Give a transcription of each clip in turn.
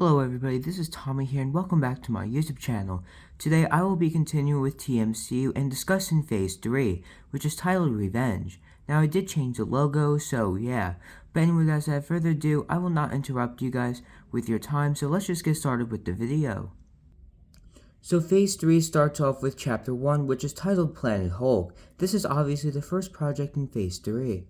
Hello everybody, this is Tommy here and welcome back to my YouTube channel. Today I will be continuing with TMCU and discussing Phase 3, which is titled Revenge. Now I did change the logo, so yeah. But anyway guys, without further ado, I will not interrupt you guys with your time, so let's just get started with the video. So Phase 3 starts off with Chapter 1, which is titled Planet Hulk. This is obviously the first project in Phase 3.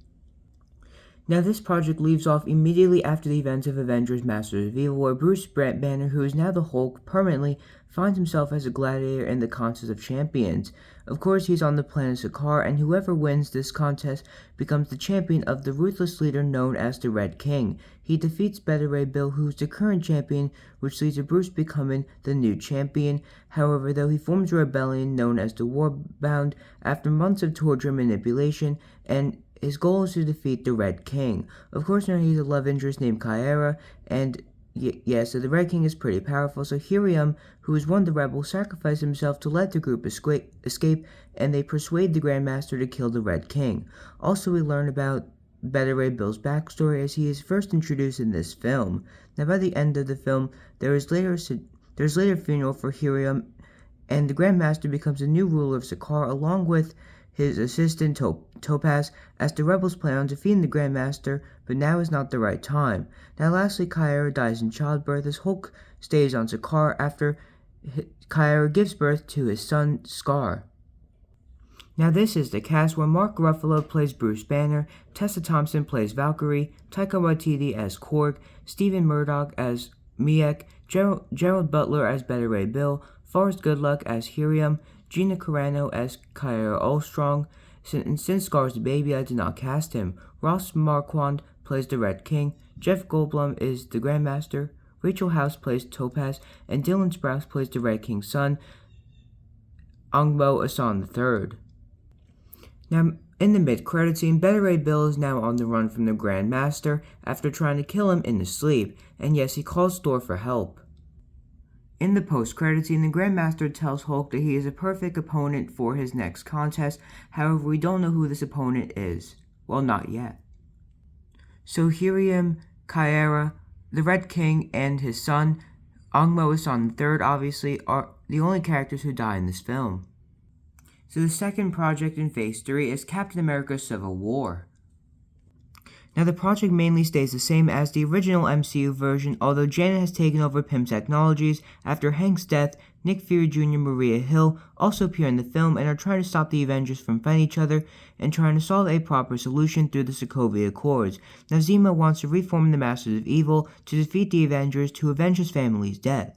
Now this project leaves off immediately after the events of Avengers Masters of Evil, where Bruce Banner, who is now the Hulk, permanently finds himself as a gladiator in the Contest of Champions. Of course, he's on the planet Sakaar, and whoever wins this contest becomes the champion of the ruthless leader known as the Red King. He defeats Beta Ray Bill, who's the current champion, which leads to Bruce becoming the new champion. However, though, he forms a rebellion known as the Warbound after months of torture and manipulation, and his goal is to defeat the Red King. Of course, now he's a love interest named Kyra, and so the Red King is pretty powerful. So Helium, who is one of the rebels, sacrifices himself to let the group escape, and they persuade the Grandmaster to kill the Red King. Also, we learn about Beta Ray Bill's backstory as he is first introduced in this film. Now, by the end of the film, there's later a funeral for Helium, and the Grandmaster becomes the new ruler of Sakaar, along with his assistant Topaz, as the rebels plan on defeating the Grandmaster, but now is not the right time. Now lastly, Kyra dies in childbirth as Hulk stays on Sakaar after Kyra gives birth to his son Scar. Now this is the cast where Mark Ruffalo plays Bruce Banner, Tessa Thompson plays Valkyrie, Taika Waititi as Korg, Stephen Murdoch as Miek, Gerald Butler as Beta Ray Bill, Forrest Goodluck as Helium, Gina Carano as Kyra Allstrong, and since Scar's the baby, I did not cast him. Ross Marquand plays the Red King, Jeff Goldblum is the Grandmaster, Rachel House plays Topaz, and Dylan Sprouse plays the Red King's son, Angbo Asan III. Now, in the mid-credit scene, Beta Ray Bill is now on the run from the Grandmaster after trying to kill him in his sleep, and yes, he calls Thor for help. In the post-credit scene, the Grandmaster tells Hulk that he is a perfect opponent for his next contest. However, we don't know who this opponent is. Well, not yet. So Helium, Kyra, the Red King, and his son, Angmo Asan III, obviously, are the only characters who die in this film. So the second project in Phase 3 is Captain America Civil War. Now the project mainly stays the same as the original MCU version, although Janet has taken over Pym Technologies. After Hank's death, Nick Fury Jr. and Maria Hill also appear in the film and are trying to stop the Avengers from fighting each other and trying to solve a proper solution through the Sokovia Accords. Now Zemo wants to reform the Masters of Evil to defeat the Avengers to avenge his family's death.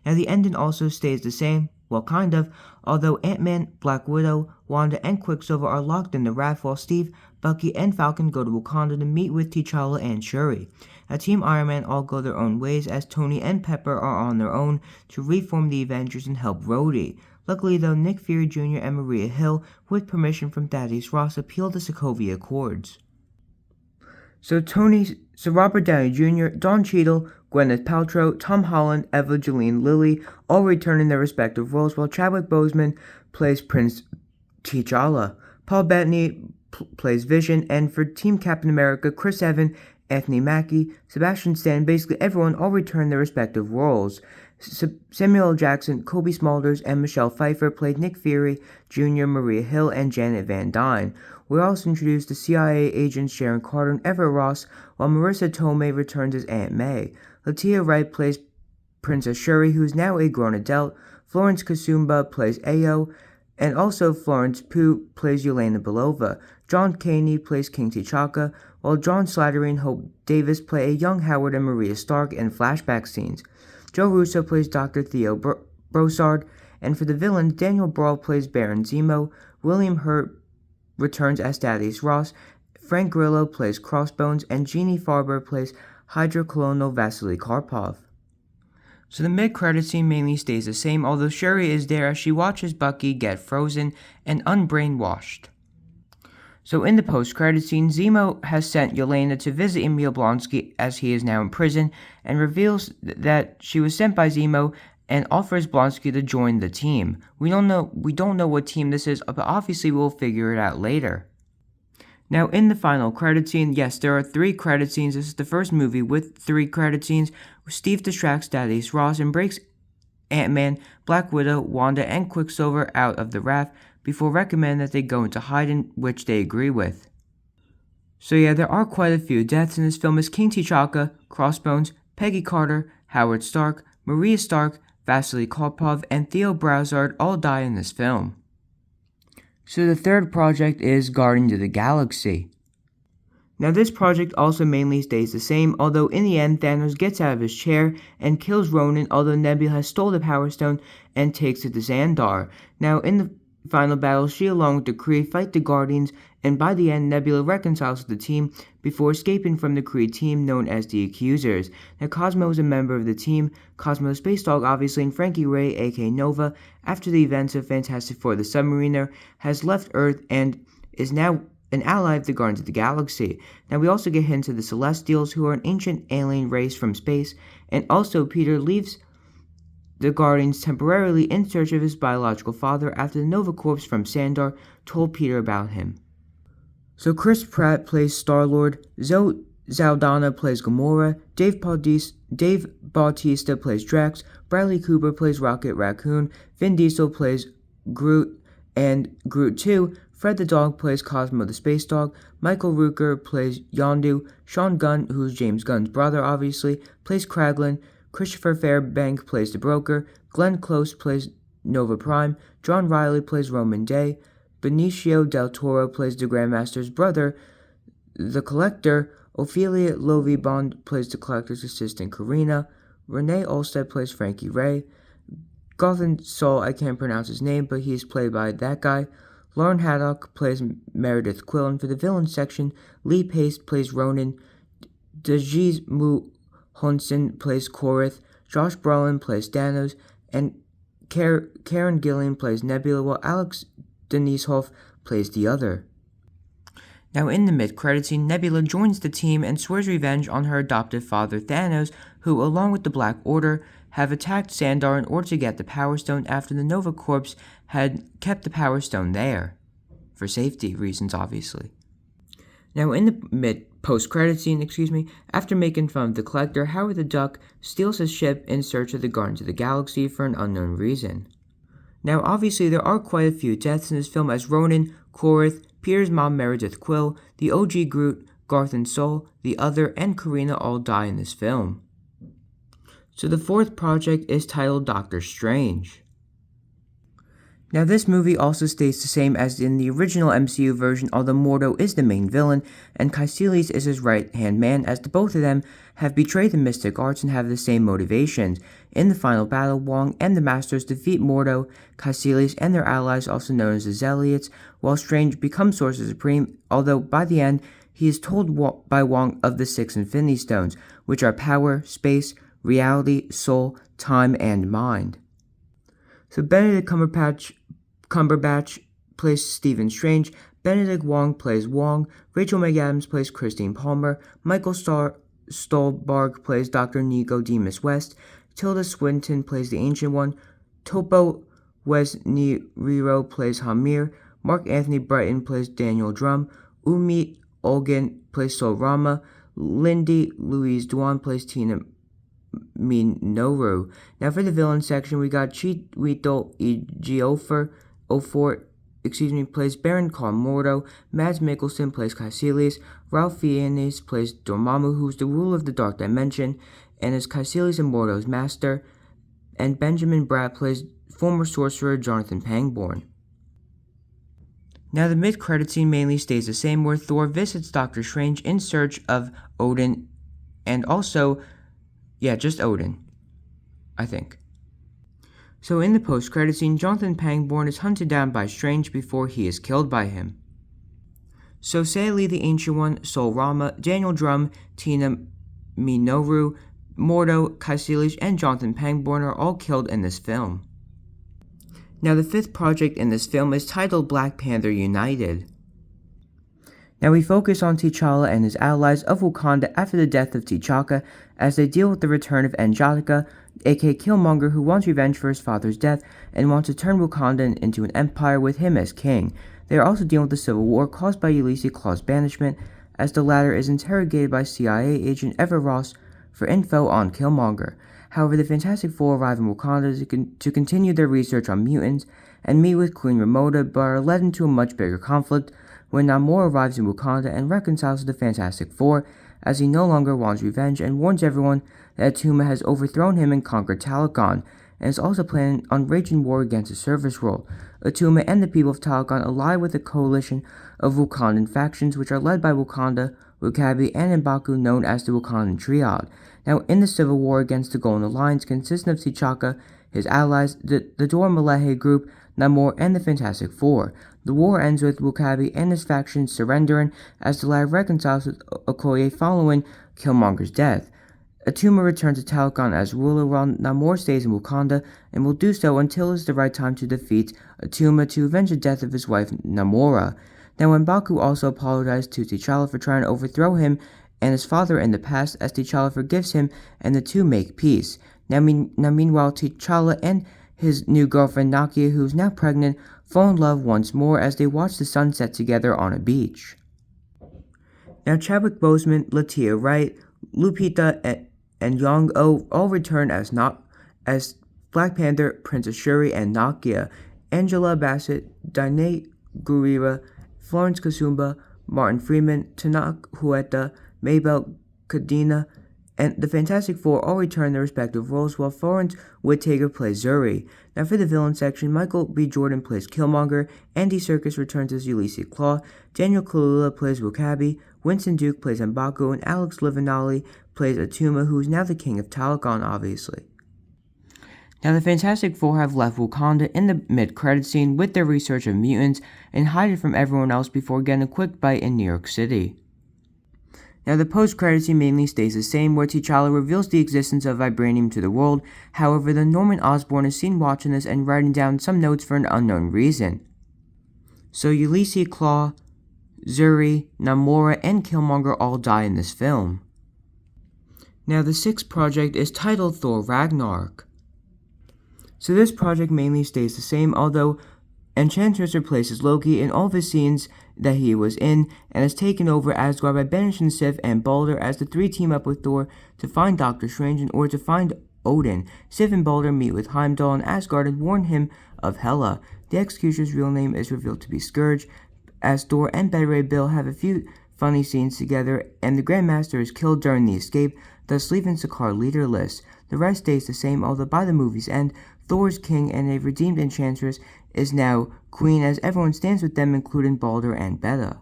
Now the ending also stays the same, well kind of, although Ant-Man, Black Widow, Wanda, and Quicksilver are locked in the raft while Steve, Bucky, and Falcon go to Wakanda to meet with T'Challa and Shuri. Now Team Iron Man all go their own ways as Tony and Pepper are on their own to reform the Avengers and help Rhodey. Luckily though, Nick Fury Jr. and Maria Hill, with permission from Thaddeus Ross, appeal the Sokovia Accords. So Robert Downey Jr., Don Cheadle, Gwyneth Paltrow, Tom Holland, Evangeline Lilly all return in their respective roles, while Chadwick Boseman plays Prince T'Challa. Paul Bettany plays Vision, and for Team Captain America, Chris Evans, Anthony Mackie, Sebastian Stan, basically everyone all return their respective roles. Samuel L. Jackson, Kobe Smulders, and Michelle Pfeiffer played Nick Fury Jr., Maria Hill, and Janet Van Dyne. We also introduced the CIA agents Sharon Carter and Everett Ross, while Marissa Tomei returns as Aunt May. Latia Wright plays Princess Shuri, who is now a grown adult. Florence Kasumba plays Ayo, and also Florence Pugh plays Yelena Belova. John Caney plays King T'Chaka, while John Slattery and Hope Davis play a young Howard and Maria Stark in flashback scenes. Joe Russo plays Dr. Theo Brossard, and for the villain, Daniel Brawl plays Baron Zemo. William Hurt returns as Thaddeus Ross. Frank Grillo plays Crossbones, and Jeannie Farber plays Hydra Colonel Vasily Karpov. So the mid-credit scene mainly stays the same, although Shuri is there as she watches Bucky get frozen and unbrainwashed. So in the post-credit scene, Zemo has sent Yelena to visit Emil Blonsky as he is now in prison, and reveals that she was sent by Zemo and offers Blonsky to join the team. We don't know what team this is, but obviously we'll figure it out later. Now, in the final credit scene, yes, there are 3 credit scenes. This is the first movie with 3 credit scenes. Steve distracts Thaddeus Ross and breaks Ant-Man, Black Widow, Wanda, and Quicksilver out of the raft before recommending that they go into hiding, which they agree with. So yeah, there are quite a few deaths in this film as King T'Chaka, Crossbones, Peggy Carter, Howard Stark, Maria Stark, Vasily Karpov, and Theo Broussard all die in this film. So the third project is Guardians of the Galaxy. Now this project also mainly stays the same, although in the end Thanos gets out of his chair and kills Ronan, although Nebula has stole the Power Stone and takes it to Xandar. Now in the final battle, she along with the Kree fight the Guardians, and by the end Nebula reconciles with the team before escaping from the Kree team known as the Accusers. Now Cosmo is a member of the team, Cosmo the Space Dog obviously, and Frankie Ray aka Nova, after the events of Fantastic Four the Submariner, has left Earth and is now an ally of the Guardians of the Galaxy. Now we also get hints of the Celestials, who are an ancient alien race from space, and also Peter leaves the Guardians temporarily in search of his biological father after the Nova Corps from Xandar told Peter about him. So Chris Pratt plays Star-Lord, Zoe Saldana plays Gamora, Dave Bautista plays Drax, Bradley Cooper plays Rocket Raccoon, Vin Diesel plays Groot and Groot 2, Fred the Dog plays Cosmo the Space Dog, Michael Rooker plays Yondu, Sean Gunn, who's James Gunn's brother obviously, plays Kraglin, Christopher Fairbank plays the Broker, Glenn Close plays Nova Prime, John Riley plays Roman Day, Benicio del Toro plays the Grandmaster's brother, the Collector, Ophelia Lovie-Bond plays the Collector's assistant Karina, Renee Olstead plays Frankie Ray, Gothan Saul, I can't pronounce his name, but he's played by that guy, Lauren Haddock plays Meredith Quill, and for the villain section, Lee Pace plays Ronan, Dajis Mu Honson plays Korath, Josh Brolin plays Thanos, and Karen Gillan plays Nebula, while Alex Denishoff plays the other. Now in the mid-credit scene, Nebula joins the team and swears revenge on her adoptive father Thanos, who, along with the Black Order, have attacked Xandar in order to get the Power Stone after the Nova Corps had kept the Power Stone there. For safety reasons, obviously. Now in the post-credit scene, after making fun of the Collector, Howard the Duck steals his ship in search of the Guardians of the Galaxy for an unknown reason. Now obviously there are quite a few deaths in this film as Ronan, Korath, Peter's mom Meredith Quill, the OG Groot, Garth and Soul, the Other, and Karina all die in this film. So the fourth project is titled Doctor Strange. Now this movie also stays the same as in the original MCU version, although Mordo is the main villain, and Caecilius is his right-hand man, as the both of them have betrayed the mystic arts and have the same motivations. In the final battle, Wong and the Masters defeat Mordo, Caecilius, and their allies, also known as the Zealots, while Strange becomes Sorcerer Supreme, although by the end, he is told by Wong of the 6 Infinity Stones, which are power, space, reality, soul, time, and mind. So Benedict Cumberbatch plays Stephen Strange, Benedict Wong plays Wong, Rachel McAdams plays Christine Palmer, Michael Stolberg plays Dr. Nicodemus West, Tilda Swinton plays the Ancient One, Topo Wesniriro plays Hamir, Mark Anthony Brighton plays Daniel Drum, Umit Olgan plays Sol Rama, Lindy Louise Dwan plays Tina Minoru. Now for the villain section, we got Chiwetel Ejiofor plays Baron Karl Mordo, Mads Mikkelsen plays Caecilius, Ralph Fiennes plays Dormammu, who's the ruler of the Dark Dimension, and is Caecilius and Mordo's master, and Benjamin Bratt plays former sorcerer Jonathan Pangborn. Now the mid-credit scene mainly stays the same, where Thor visits Doctor Strange in search of Odin, and also, just Odin, I think. So in the post-credit scene, Jonathan Pangborn is hunted down by Strange before he is killed by him. So Saeli the Ancient One, Sol Rama, Daniel Drum, Tina Minoru, Mordo, Caecilius, and Jonathan Pangborn are all killed in this film. Now the fifth project in this film is titled Black Panther United. Now we focus on T'Challa and his allies of Wakanda after the death of T'Chaka as they deal with the return of N'Jadaka, aka Killmonger, who wants revenge for his father's death and wants to turn Wakanda into an empire with him as king. They are also dealing with the civil war caused by Ulysses Claw's banishment, as the latter is interrogated by CIA agent Ever Ross for info on Killmonger. However, the Fantastic Four arrive in Wakanda to continue their research on mutants and meet with Queen Ramonda, but are led into a much bigger conflict when Namor arrives in Wakanda and reconciles with the Fantastic Four, as he no longer wants revenge and warns everyone that Attuma has overthrown him and conquered Talokan, and is also planning on waging war against the service rule. Attuma and the people of Talokan ally with a coalition of Wakandan factions which are led by Wakanda, W'Kabi, and M'Baku, known as the Wakandan Triad. Now, in the civil war against the Golden Alliance, consisting of T'Chaka, his allies, the Dora Milaje group, Namor, and the Fantastic Four. The war ends with W'Kabi and his faction surrendering as the latter reconciles with Okoye following Killmonger's death. Attuma returns to Talokan as ruler while Namor stays in Wakanda and will do so until it is the right time to defeat Attuma to avenge the death of his wife Namora. Now, M'Baku also apologized to T'Challa for trying to overthrow him and his father in the past, as T'Challa forgives him and the two make peace. Now meanwhile, T'Challa and his new girlfriend Nakia, who is now pregnant, fall in love once more as they watch the sun set together on a beach. Now, Chadwick Boseman, Latia Wright, Lupita, and Young-Oh all return as Black Panther, Princess Shuri, and Nakia. Angela Bassett, Dainay Gurira, Florence Kasumba, Martin Freeman, Tanak Huerta, Maybelle Cadena, and the Fantastic Four all return their respective roles, while Florence Whitaker plays Zuri. Now, for the villain section, Michael B. Jordan plays Killmonger, Andy Serkis returns as Ulysses Claw, Daniel Kaluuya plays W'Kabi, Winston Duke plays M'Baku, and Alex Livinalli plays Attuma, who is now the king of Talokan, obviously. Now, the Fantastic Four have left Wakanda in the mid-credit scene with their research of mutants and hide it from everyone else before getting a quick bite in New York City. Now, the post-credit scene mainly stays the same, where T'Challa reveals the existence of vibranium to the world. However, the Norman Osborn is seen watching this and writing down some notes for an unknown reason. So, Ulysses Claw, Zuri, Namora, and Killmonger all die in this film. Now, the sixth project is titled Thor Ragnarok. So this project mainly stays the same, although Enchantress replaces Loki in all of his scenes that he was in, and is taken over Asgard by Banishing Sif and Balder as the three team up with Thor to find Doctor Strange in order to find Odin. Sif and Balder meet with Heimdall in Asgard and warn him of Hela. The Executioner's real name is revealed to be Scourge, as Thor and Beta Ray Bill have a few funny scenes together, and the Grandmaster is killed during the escape, thus leaving Sakaar leaderless. The rest stays the same, although by the movie's end, Thor is king and a redeemed Enchantress is now queen, as everyone stands with them, including Balder and Beta.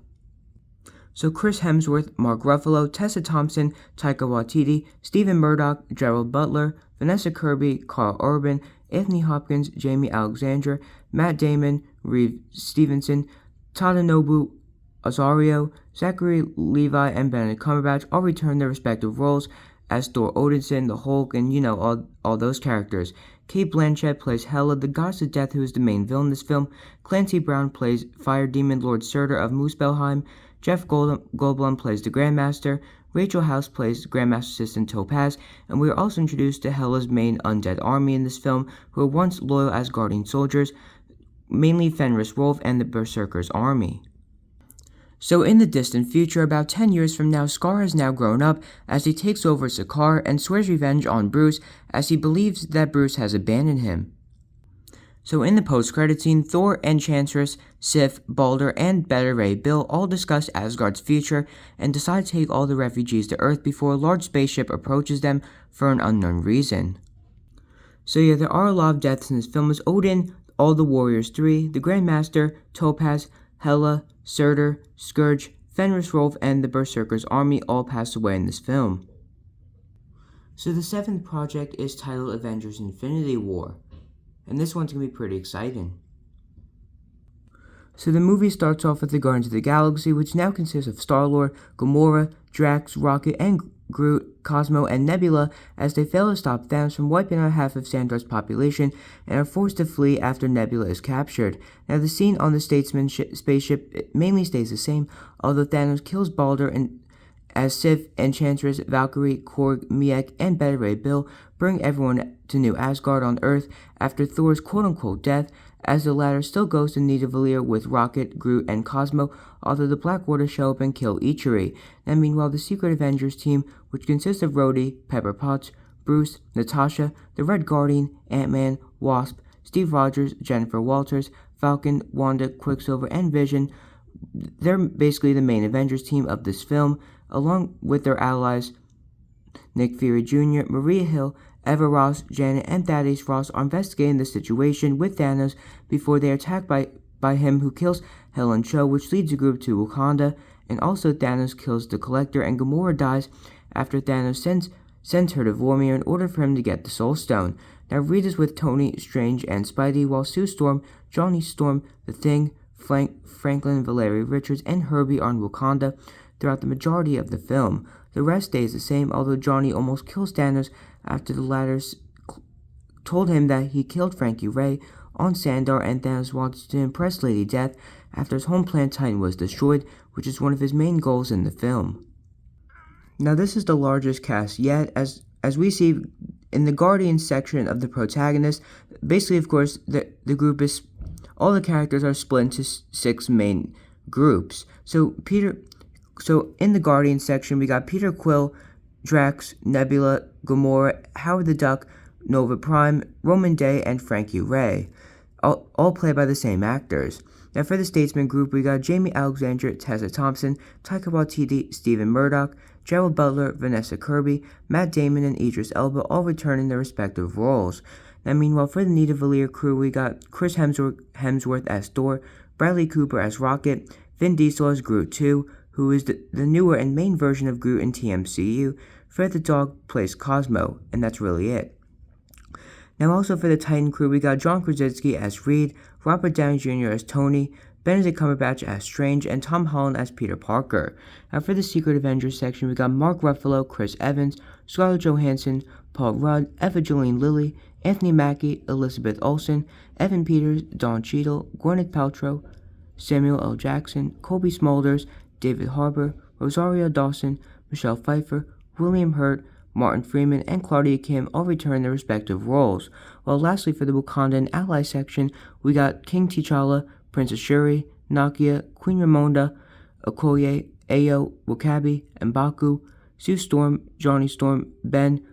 So Chris Hemsworth, Mark Ruffalo, Tessa Thompson, Taika Waititi, Stephen Murdoch, Gerald Butler, Vanessa Kirby, Carl Urban, Anthony Hopkins, Jamie Alexander, Matt Damon, Reeve Stevenson, Tadanobu Osorio, Zachary Levi, and Benedict Cumberbatch all return their respective roles as Thor Odinson, the Hulk, and all those characters. Cate Blanchett plays Hela, the goddess of death, who is the main villain in this film. Clancy Brown plays Fire Demon Lord Surtur of Muspelheim. Jeff Goldblum plays the Grandmaster. Rachel House plays Grandmaster Assistant Topaz, and we are also introduced to Hela's main undead army in this film, who were once loyal Asgardian soldiers, mainly Fenris Wolf and the Berserkers' army. So in the distant future, about 10 years from now, Scar has now grown up as he takes over Sakaar and swears revenge on Bruce, as he believes that Bruce has abandoned him. So in the post-credit scene, Thor, Enchantress, Sif, Balder, and Beta Ray Bill all discuss Asgard's future and decide to take all the refugees to Earth before a large spaceship approaches them for an unknown reason. So yeah, there are a lot of deaths in this film, as Odin, all the Warriors 3, the Grandmaster, Topaz, Hela, Surtur, Scourge, Fenris Wolf, and the Berserkers' army all pass away in this film. So the seventh project is titled Avengers Infinity War, and this one's going to be pretty exciting. So the movie starts off with the Guardians of the Galaxy, which now consists of Star-Lord, Gamora, Drax, Rocket, and Groot, Cosmo, and Nebula, as they fail to stop Thanos from wiping out half of Sandra's population and are forced to flee after Nebula is captured. Now, the scene on the Statesman spaceship mainly stays the same, although Thanos kills Balder, and as Sif, Enchantress, Valkyrie, Korg, Miek, and Beta Ray Bill bring everyone to New Asgard on Earth after Thor's quote-unquote death, as the latter still goes to Nidavellir with Rocket, Groot, and Cosmo, although the Black Order show up and kill Ichiri. And meanwhile, the Secret Avengers team, which consists of Rhodey, Pepper Potts, Bruce, Natasha, the Red Guardian, Ant-Man, Wasp, Steve Rogers, Jennifer Walters, Falcon, Wanda, Quicksilver, and Vision, they're basically the main Avengers team of this film, along with their allies Nick Fury Jr., Maria Hill, Eva Ross, Janet, and Thaddeus Ross are investigating the situation with Thanos before they are attacked by him, who kills Helen Cho, which leads the group to Wakanda, and also Thanos kills the Collector, and Gamora dies after Thanos sends her to Vormir in order for him to get the Soul Stone. Now Reed is with Tony, Strange, and Spidey, while Sue Storm, Johnny Storm, The Thing, Franklin, Valerie Richards, and Herbie are in Wakanda throughout the majority of the film. The rest stays the same, although Johnny almost kills Thanos after the latter told him that he killed Frankie Ray on Sandar, and Thanos wants to impress Lady Death after his home planet Titan was destroyed, which is one of his main goals in the film. Now this is the largest cast yet, as we see in the Guardians section of the protagonists. Basically, of course, the group is, all the characters are split into 6 main groups. So in the Guardians section, we got Peter Quill, Drax, Nebula, Gamora, Howard the Duck, Nova Prime, Roman Day, and Frankie Ray, all played by the same actors. Now for the Statesman group, we got Jamie Alexander, Tessa Thompson, Taika Waititi, Stephen Murdoch, Gerald Butler, Vanessa Kirby, Matt Damon, and Idris Elba, all returning their respective roles. Now meanwhile, for the Nidavellir crew, we got Chris Hemsworth as Thor, Bradley Cooper as Rocket, Vin Diesel as Groot 2, who is the newer and main version of Groot in TMCU. Fred the Dog plays Cosmo, and that's really it. Now also for the Titan crew, we got John Krasinski as Reed, Robert Downey Jr. as Tony, Benedict Cumberbatch as Strange, and Tom Holland as Peter Parker. Now for the Secret Avengers section, we got Mark Ruffalo, Chris Evans, Scarlett Johansson, Paul Rudd, Evangeline Lilly, Anthony Mackie, Elizabeth Olsen, Evan Peters, Don Cheadle, Gwyneth Paltrow, Samuel L. Jackson, Colby Smulders, David Harbour, Rosario Dawson, Michelle Pfeiffer, William Hurt, Martin Freeman, and Claudia Kim all return their respective roles. While lastly, for the Wakandan ally section, we got King T'Challa, Princess Shuri, Nakia, Queen Ramonda, Okoye, Ayo, Wakabi, M'Baku, Sue Storm, Johnny Storm, Ben,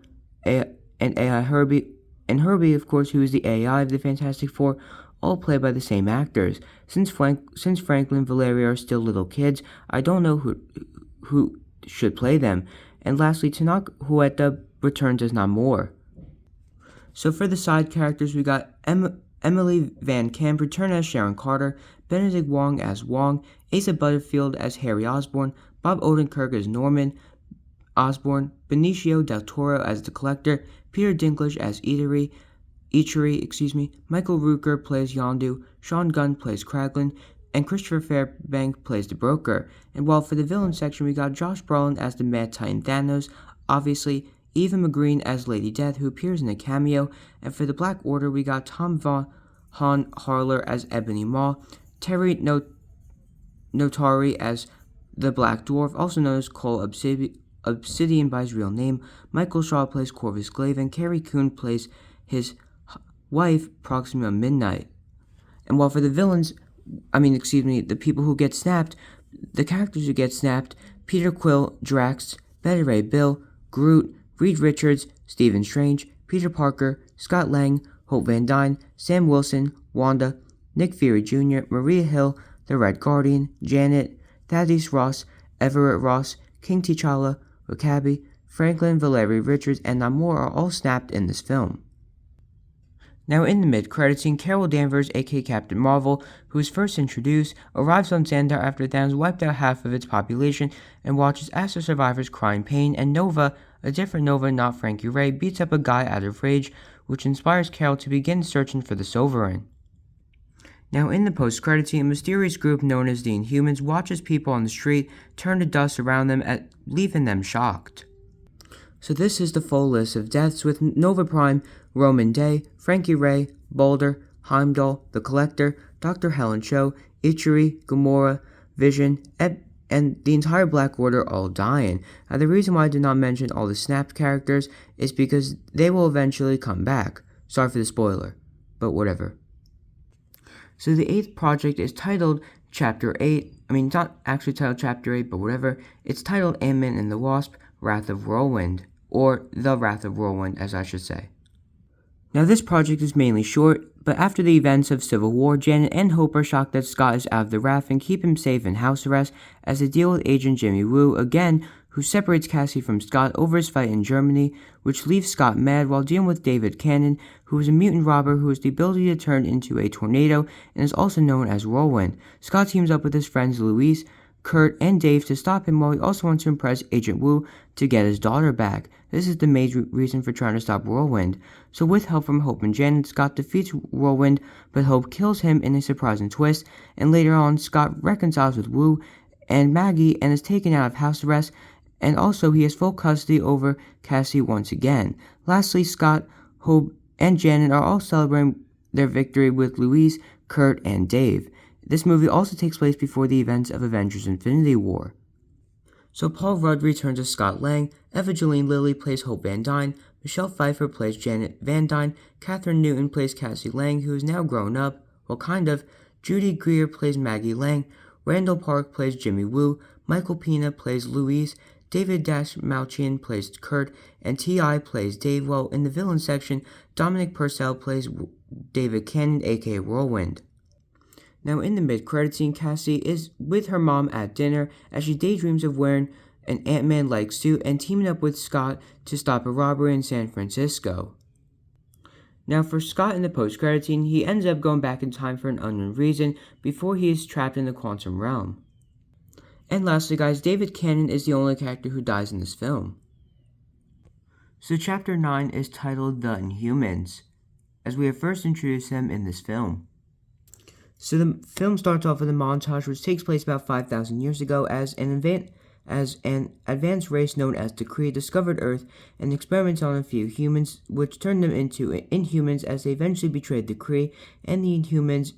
and AI Herbie, and Herbie, of course, who is the AI of the Fantastic Four, all played by the same actors. Since Franklin and Valeria are still little kids, I don't know who should play them. And lastly, Tanak Huerta returns as Namor. So for the side characters, we got Emily Van Camp return as Sharon Carter, Benedict Wong as Wong, Asa Butterfield as Harry Osborn, Bob Odenkirk as Norman Osborn, Benicio del Toro as the Collector, Peter Dinklage as Ichiri, Michael Rooker plays Yondu, Sean Gunn plays Kraglin, and Christopher Fairbank plays the Broker. And while for the villain section, we got Josh Brolin as the Mad Titan Thanos, obviously Eva McGreen as Lady Death, who appears in a cameo, and for the Black Order, we got Tom Von Harler as Ebony Maw, Terry Notari as the Black Dwarf, also known as Cole Obsidian by his real name, Michael Shaw plays Corvus Glaive, and Carrie Coon plays his wife, Proxima Midnight. And while for the the people who get snapped, the characters who get snapped, Peter Quill, Drax, Beta Ray Bill, Groot, Reed Richards, Stephen Strange, Peter Parker, Scott Lang, Hope Van Dyne, Sam Wilson, Wanda, Nick Fury Jr., Maria Hill, the Red Guardian, Janet, Thaddeus Ross, Everett Ross, King T'Challa, Wakabi, Franklin, Valerie Richards, and Namor are all snapped in this film. Now in the mid-credits scene, Carol Danvers, aka Captain Marvel, who is first introduced, arrives on Xandar after Thanos wiped out half of its population and watches as the survivors cry in pain, and Nova, a different Nova, not Frankie Ray, beats up a guy out of rage, which inspires Carol to begin searching for the Sovereign. Now in the post-credits scene, a mysterious group known as the Inhumans watches people on the street turn to dust around them, leaving them shocked. So this is the full list of deaths, with Nova Prime, Roman Day, Frankie Ray, Boulder, Heimdall, the Collector, Dr. Helen Cho, Ichiri, Gamora, Vision, and the entire Black Order all dying. Now the reason why I did not mention all the snapped characters is because they will eventually come back. Sorry for the spoiler, but whatever. So the 8th project is titled Chapter 8. I mean, it's not actually titled Chapter 8, but whatever. It's titled Ant-Man and the Wasp, Wrath of Whirlwind. Or The Wrath of Whirlwind, as I should say. Now this project is mainly short, but after the events of Civil War, Janet and Hope are shocked that Scott is out of the raft and keep him safe in house arrest as they deal with Agent Jimmy Woo again, who separates Cassie from Scott over his fight in Germany, which leaves Scott mad while dealing with David Cannon, who is a mutant robber who has the ability to turn into a tornado and is also known as Whirlwind. Scott teams up with his friends Louise, Kurt, and Dave to stop him while he also wants to impress Agent Woo to get his daughter back. This is the major reason for trying to stop Whirlwind. So with help from Hope and Janet, Scott defeats Whirlwind, but Hope kills him in a surprising twist, and later on Scott reconciles with Woo and Maggie and is taken out of house arrest, and also he has full custody over Cassie once again. Lastly, Scott, Hope, and Janet are all celebrating their victory with Louise, Kurt, and Dave. This movie also takes place before the events of Avengers Infinity War. So Paul Rudd returns as Scott Lang, Evangeline Lilly plays Hope Van Dyne, Michelle Pfeiffer plays Janet Van Dyne, Katherine Newton plays Cassie Lang, who is now grown up, well kind of, Judy Greer plays Maggie Lang, Randall Park plays Jimmy Woo, Michael Pena plays Louise, David Dash Malchian plays Kurt, and T.I. plays Dave, while in the villain section, Dominic Purcell plays David Cannon, aka Whirlwind. Now in the mid-credit scene, Cassie is with her mom at dinner as she daydreams of wearing an Ant-Man-like suit and teaming up with Scott to stop a robbery in San Francisco. Now for Scott in the post-credit scene, he ends up going back in time for an unknown reason before he is trapped in the quantum realm. And lastly guys, David Cannon is the only character who dies in this film. So chapter 9 is titled The Inhumans, as we have first introduced them in this film. So the film starts off with a montage which takes place about 5,000 years ago as an advanced race known as the Kree discovered Earth and experimented on a few humans, which turned them into Inhumans as they eventually betrayed the Kree, and the Inhumans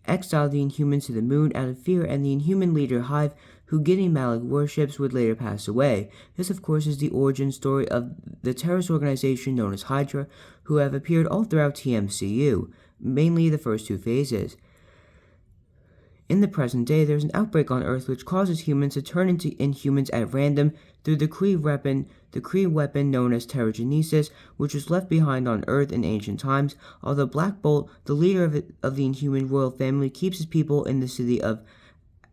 exiled the Inhumans to the moon out of fear, and the Inhuman leader Hive, who Giddy Malik worships, would later pass away. This of course is the origin story of the terrorist organization known as Hydra, who have appeared all throughout TMCU, mainly the first 2 phases. In the present day, there is an outbreak on Earth which causes humans to turn into Inhumans at random through the Kree weapon known as Terrigenesis, which was left behind on Earth in ancient times, although Black Bolt, the leader of the Inhuman royal family, keeps his people in the city of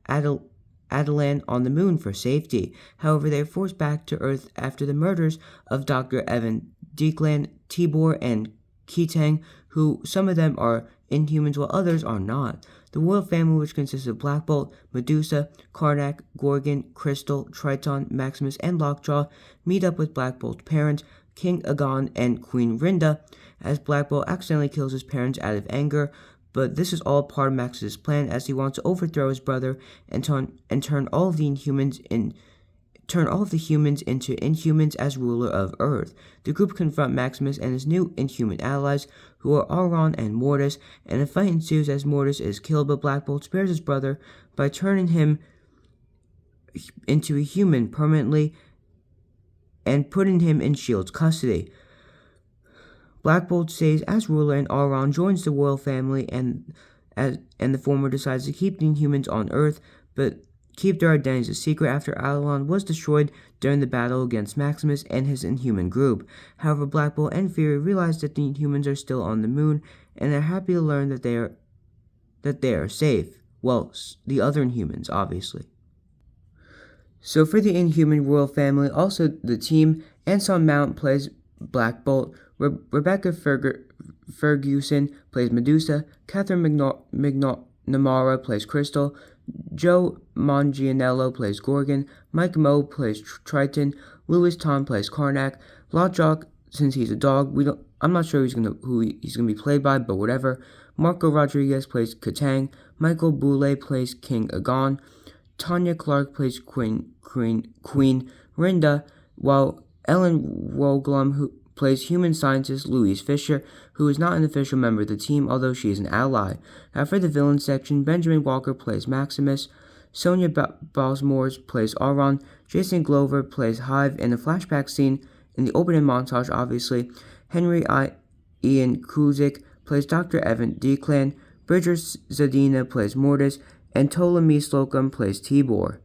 Adelan on the moon for safety. However, they are forced back to Earth after the murders of Dr. Evan Deklan, Tibor, and Kitang, who some of them are Inhumans while others are not. The royal family, which consists of Black Bolt, Medusa, Karnak, Gorgon, Crystal, Triton, Maximus, and Lockjaw, meet up with Black Bolt's parents, King Agon and Queen Rinda, as Black Bolt accidentally kills his parents out of anger, but this is all part of Maximus' plan as he wants to overthrow his brother and turn all of the humans into Inhumans as ruler of Earth. The group confront Maximus and his new Inhuman allies, who are Auron and Mortis, and a fight ensues as Mortis is killed, but Black Bolt spares his brother by turning him into a human permanently and putting him in S.H.I.E.L.D.'s custody. Black Bolt stays as ruler, and Auron joins the royal family, and the former decides to keep the Inhumans on Earth, but keep their identities a secret after Adelon was destroyed during the battle against Maximus and his Inhuman group. However, Black Bolt and Fury realize that the Inhumans are still on the moon, and are happy to learn that they are safe. Well, the other Inhumans, obviously. So for the Inhuman royal family, also the team, Anson Mount plays Black Bolt, Rebecca Ferguson plays Medusa, Catherine McNamara plays Crystal, Joe Manganiello plays Gorgon, Mike Moe plays Triton, Louis Tom plays Karnak, Lockjaw, since he's a dog, I'm not sure who he's gonna be played by, but whatever. Marco Rodriguez plays Katang, Michael Boulay plays King Agon, Tanya Clark plays Queen Rinda, while Ellen Roglum, who plays human scientist Louise Fisher, who is not an official member of the team, although she is an ally. Now for the villain section, Benjamin Walker plays Maximus, Sonia Balsmores plays Auron, Jason Glover plays Hive in the flashback scene. In the opening montage, obviously, Henry Ian Kuzik plays Dr. Evan Deklan, Bridger Zadina plays Mortis, and Ptolemy Slocum plays Tibor.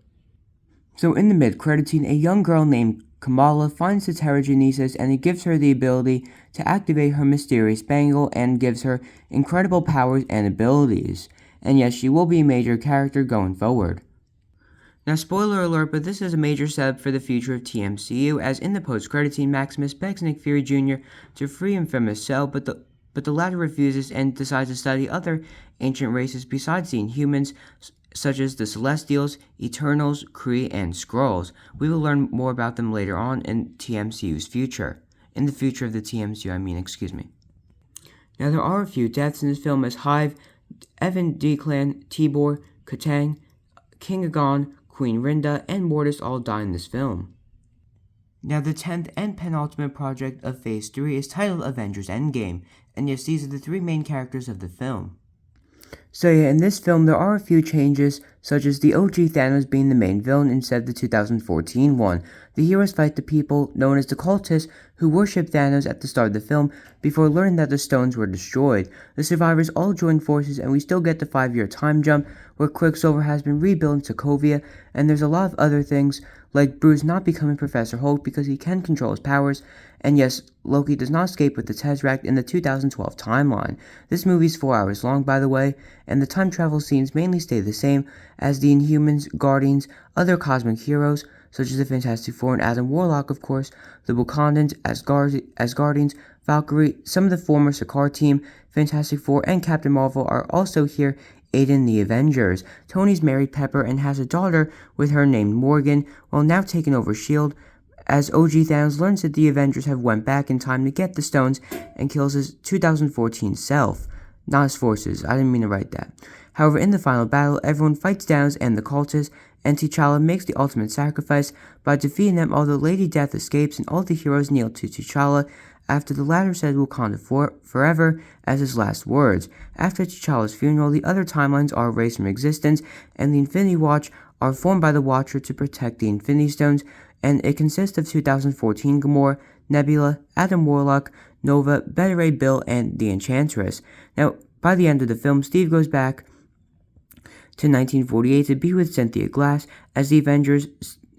So in the mid-credit scene, a young girl named Kamala finds the Terrigenesis, and it gives her the ability to activate her mysterious bangle and gives her incredible powers and abilities. And yes, she will be a major character going forward. Now, spoiler alert, but this is a major setup for the future of TMCU, as in the post-credit scene, Maximus begs Nick Fury Jr. to free him from his cell, but the latter refuses and decides to study other ancient races besides the Inhumans, such as the Celestials, Eternals, Kree, and Skrulls. We will learn more about them later on in TMCU's future. In the future of the TMCU, excuse me. Now, there are a few deaths in this film, as Hive, Evan Declan, Tibor, Katang, King Agon, Queen Rinda, and Mortis all die in this film. Now, the 10th and penultimate project of Phase 3 is titled Avengers Endgame, and yes, these are the three main characters of the film. So yeah, in this film there are a few changes, such as the OG Thanos being the main villain instead of the 2014 one. The heroes fight the people known as the cultists who worship Thanos at the start of the film before learning that the stones were destroyed. The survivors all join forces, and we still get the 5-year time jump where Quicksilver has been rebuilt in Sokovia, and there's a lot of other things like Bruce not becoming Professor Hulk because he can control his powers, and yes, Loki does not escape with the Tesseract in the 2012 timeline. This movie is 4 hours long, by the way, and the time travel scenes mainly stay the same as the Inhumans, Guardians, other cosmic heroes, such as the Fantastic Four and Adam Warlock, of course, the Wakandans, Asgardians, Valkyrie, some of the former Sakaar team, Fantastic Four, and Captain Marvel are also here aiding the Avengers. Tony's married Pepper and has a daughter with her named Morgan, while now taking over S.H.I.E.L.D., as OG Thanos learns that the Avengers have went back in time to get the stones and kills his 2014 self. Not his forces, I didn't mean to write that. However, in the final battle, everyone fights Thanos and the cultists, and T'Challa makes the ultimate sacrifice by defeating them, although Lady Death escapes and all the heroes kneel to T'Challa after the latter said Wakanda forever as his last words. After T'Challa's funeral, the other timelines are erased from existence, and the Infinity Watch are formed by the Watcher to protect the Infinity Stones, and it consists of 2014 Gamora, Nebula, Adam Warlock, Nova, Beta Ray Bill, and the Enchantress. Now, by the end of the film, Steve goes back to 1948 to be with Cynthia Glass, as the Avengers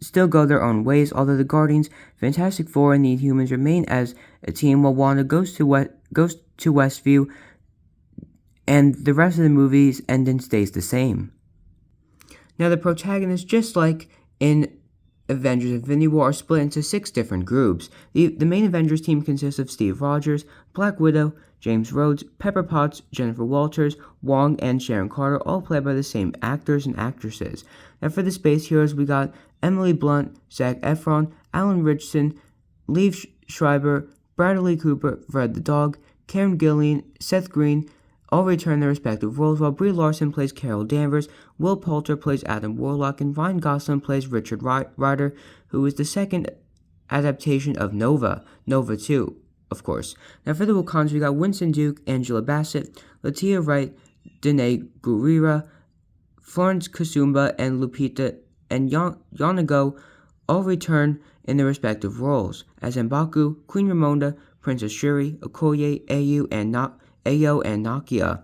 still go their own ways, although the Guardians, Fantastic Four, and the Inhumans remain as a team, while Wanda goes to Westview, and the rest of the movie's ending stays the same. Now, the protagonists, just like in Avengers Infinity War, are split into 6 different groups. The main Avengers team consists of Steve Rogers, Black Widow, James Rhodes, Pepper Potts, Jennifer Walters, Wong, and Sharon Carter, all played by the same actors and actresses. Now, for the Space Heroes, we got Emily Blunt, Zac Efron, Alan Ritchson, Liev Schreiber, Bradley Cooper, Fred the Dog, Karen Gillan, Seth Green, all return their respective roles, while Brie Larson plays Carol Danvers, Will Poulter plays Adam Warlock, and Ryan Gosling plays Richard Rider, who is the second adaptation of Nova 2, of course. Now, for the Wakandans, we got Winston Duke, Angela Bassett, Latia Wright, Danae Gurira, Florence Kasumba, and Lupita and Yanago all return in their respective roles as M'Baku, Queen Ramonda, Princess Shuri, Okoye, Ayo, and Nakia.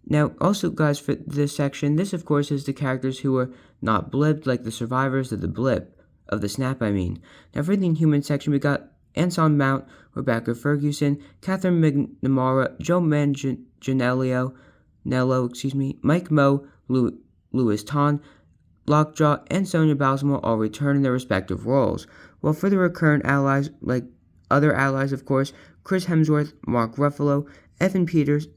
Now, also, guys, for this section, this, of course, is the characters who are not blipped, like the survivors of the snap. Now, for the Inhuman section, we got Anson Mount, Rebecca Ferguson, Catherine McNamara, Joe Manganiello, Mike Moe, Louis Ton, Lockjaw, and Sonya Balsamore all return in their respective roles. While for the recurrent allies, like other allies, of course, Chris Hemsworth, Mark Ruffalo, Evan Peters,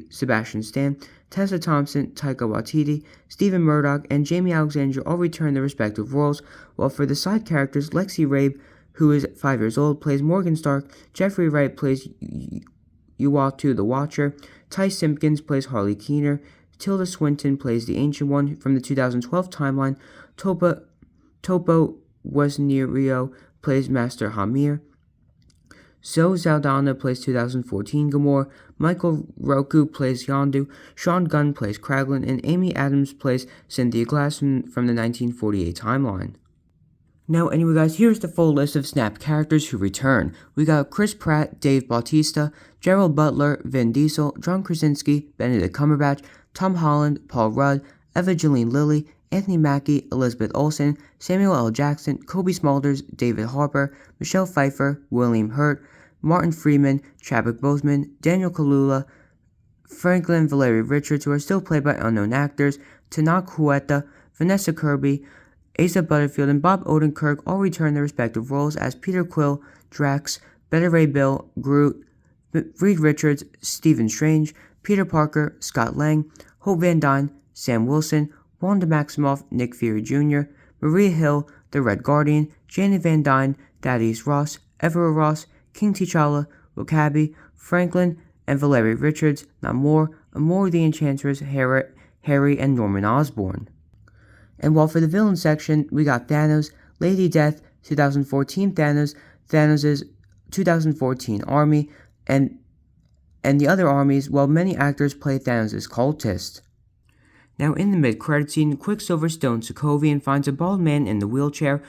Sebastian Stan, Tessa Thompson, Taika Waititi, Stephen Murdoch, and Jamie Alexander all return their respective roles, while for the side characters, Lexi Rabe, who is 5 years old, plays Morgan Stark, Jeffrey Wright plays Uatu the Watcher, Ty Simpkins plays Harley Keener, Tilda Swinton plays the Ancient One from the 2012 timeline, Topo Wesnerio plays Master Hamir, Zoe Saldana plays 2014 Gamora, Michael Roku plays Yondu, Sean Gunn plays Kraglin, and Amy Adams plays Cynthia Glass from the 1948 timeline. Now, anyway, guys, here's the full list of Snap characters who return. We got Chris Pratt, Dave Bautista, Gerald Butler, Vin Diesel, John Krasinski, Benedict Cumberbatch, Tom Holland, Paul Rudd, Evangeline Lilly, Anthony Mackie, Elizabeth Olsen, Samuel L. Jackson, Kobe Smulders, David Harbour, Michelle Pfeiffer, William Hurt, Martin Freeman, Chadwick Boseman, Daniel Kaluuya, Franklin and Valerie Richards, who are still played by unknown actors, Tanak Huerta, Vanessa Kirby, Asa Butterfield, and Bob Odenkirk all return their respective roles as Peter Quill, Drax, Beta Ray Bill, Groot, Reed Richards, Stephen Strange, Peter Parker, Scott Lang, Hope Van Dyne, Sam Wilson, Wanda Maximoff, Nick Fury Jr., Maria Hill, the Red Guardian, Janet Van Dyne, Thaddeus Ross, Everett Ross, King T'Challa, W'Kabi, Franklin, and Valerie Richards, Namor, Amor the Enchantress, Harry, and Norman Osborn. And while for the villain section, we got Thanos, Lady Death, 2014 Thanos' 2014 army, and the other armies, while many actors play Thanos' cultist. Now in the mid-credit scene, Quicksilver stones Sokovia and finds a bald man in a wheelchair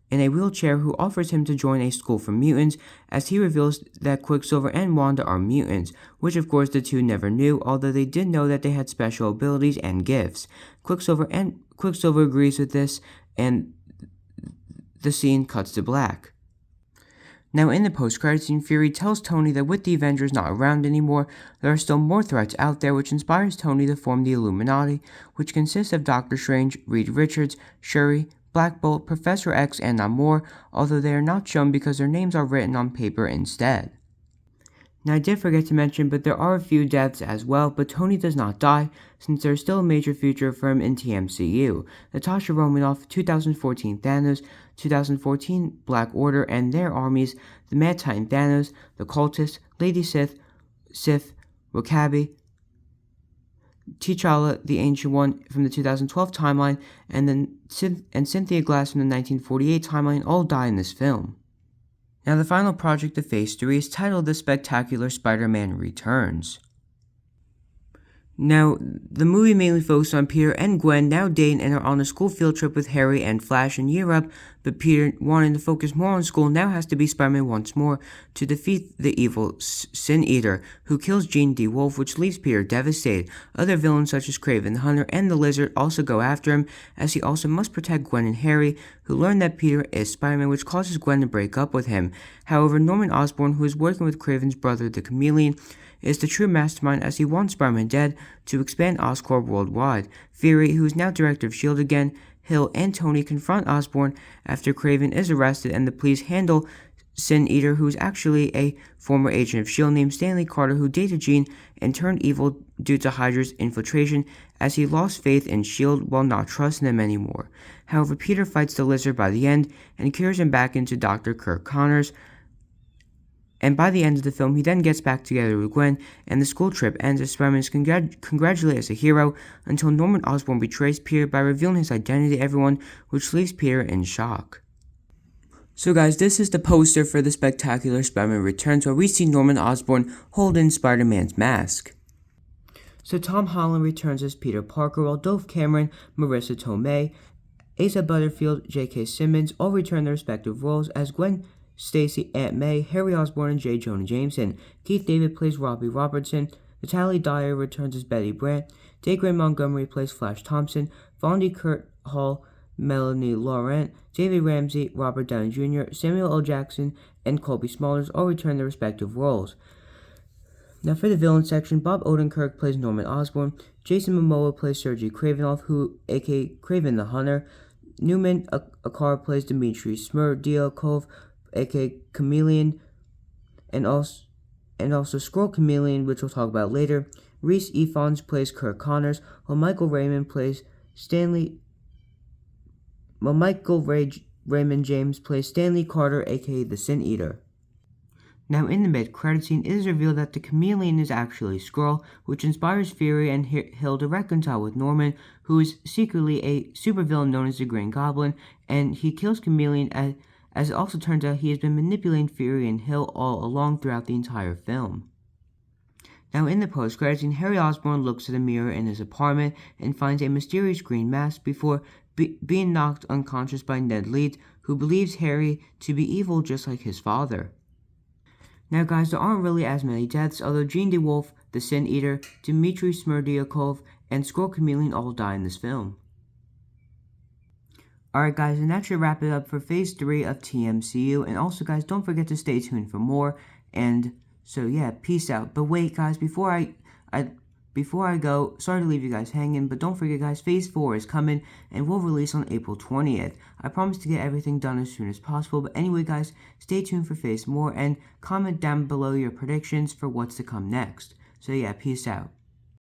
who offers him to join a school for mutants, as he reveals that Quicksilver and Wanda are mutants, which of course the two never knew, although they did know that they had special abilities and gifts. Quicksilver agrees with this, and the scene cuts to black. Now in the post-credit scene, Fury tells Tony that with the Avengers not around anymore, there are still more threats out there, which inspires Tony to form the Illuminati, which consists of Doctor Strange, Reed Richards, Shuri, Black Bolt, Professor X, and Namor, although they are not shown because their names are written on paper instead. Now I did forget to mention, but there are a few deaths as well, but Tony does not die, since there is still a major future for him in TMCU. Natasha Romanoff, 2014 Thanos, 2014 Black Order and their armies, the Mad Titan Thanos, the Cultists, Lady Sif, W'Kabi, T'Challa, the Ancient One from the 2012 timeline, and Cynthia Glass from the 1948 timeline all die in this film. Now the final project of Phase 3 is titled The Spectacular Spider-Man Returns. Now, the movie mainly focuses on Peter and Gwen now dating and are on a school field trip with Harry and Flash in Europe, but Peter, wanting to focus more on school, now has to be Spider-Man once more to defeat the evil Sin Eater, who kills Jean D. Wolf, which leaves Peter devastated. Other villains such as Kraven the Hunter and the Lizard also go after him, as he also must protect Gwen and Harry, who learn that Peter is Spider-Man, which causes Gwen to break up with him. However, Norman Osborn, who is working with Kraven's brother, the Chameleon, is the true mastermind, as he wants Spider-Man dead to expand Oscorp worldwide. Fury, who is now director of S.H.I.E.L.D. again, Hill, and Tony confront Osborn after Kraven is arrested, and the police handle Sin Eater, who is actually a former agent of S.H.I.E.L.D. named Stanley Carter, who dated Jean and turned evil due to Hydra's infiltration, as he lost faith in S.H.I.E.L.D. while not trusting them anymore. However, Peter fights the Lizard by the end and cures him back into Dr. Kirk Connors, and by the end of the film, he then gets back together with Gwen, and the school trip ends as Spider-Man is congratulated as a hero, until Norman Osborn betrays Peter by revealing his identity to everyone, which leaves Peter in shock. So guys, this is the poster for The Spectacular Spider-Man Returns, where we see Norman Osborn holding Spider-Man's mask. So Tom Holland returns as Peter Parker, while Dove Cameron, Marissa Tomei, Asa Butterfield, J.K. Simmons all return their respective roles as Gwen Stacy, Aunt May, Harry Osborn, and J. Jonah Jameson. Keith David plays Robbie Robertson. Natalie Dyer returns as Betty Brant. Dagrey Montgomery plays Flash Thompson. Vondi Kurt Hall, Melanie Laurent, David Ramsey, Robert Downey Jr., Samuel L. Jackson, and Kobe Smulders all return their respective roles. Now for the villain section, Bob Odenkirk plays Norman Osborn. Jason Momoa plays Sergei Kravinoff, who aka Kraven the Hunter. Newman Akar plays Dmitry Smirdyakov, aka Chameleon, and also Skrull Chameleon, which we'll talk about later. Rhys Ifans plays Kirk Connors, while Michael Raymond James plays Stanley Carter, aka the Sin Eater. Now in the mid-credit scene, it is revealed that the Chameleon is actually Skrull, which inspires Fury and Hill to reconcile with Norman, who is secretly a supervillain known as the Green Goblin, and he kills Chameleon as it also turns out he has been manipulating Fury and Hill all along throughout the entire film. Now in the post-credits scene, Harry Osborn looks at a mirror in his apartment and finds a mysterious green mask before being knocked unconscious by Ned Leeds, who believes Harry to be evil just like his father. Now guys, there aren't really as many deaths, although Jean DeWolf, the Sin Eater, Dmitry Smerdyakov, and Skrull Chameleon all die in this film. Alright guys, and that should wrap it up for Phase 3 of TMCU, and also guys, don't forget to stay tuned for more, and so yeah, peace out. But wait guys, before I go, sorry to leave you guys hanging, but don't forget guys, Phase 4 is coming, and will release on April 20th. I promise to get everything done as soon as possible, but anyway guys, stay tuned for Phase more, and comment down below your predictions for what's to come next. So yeah, peace out.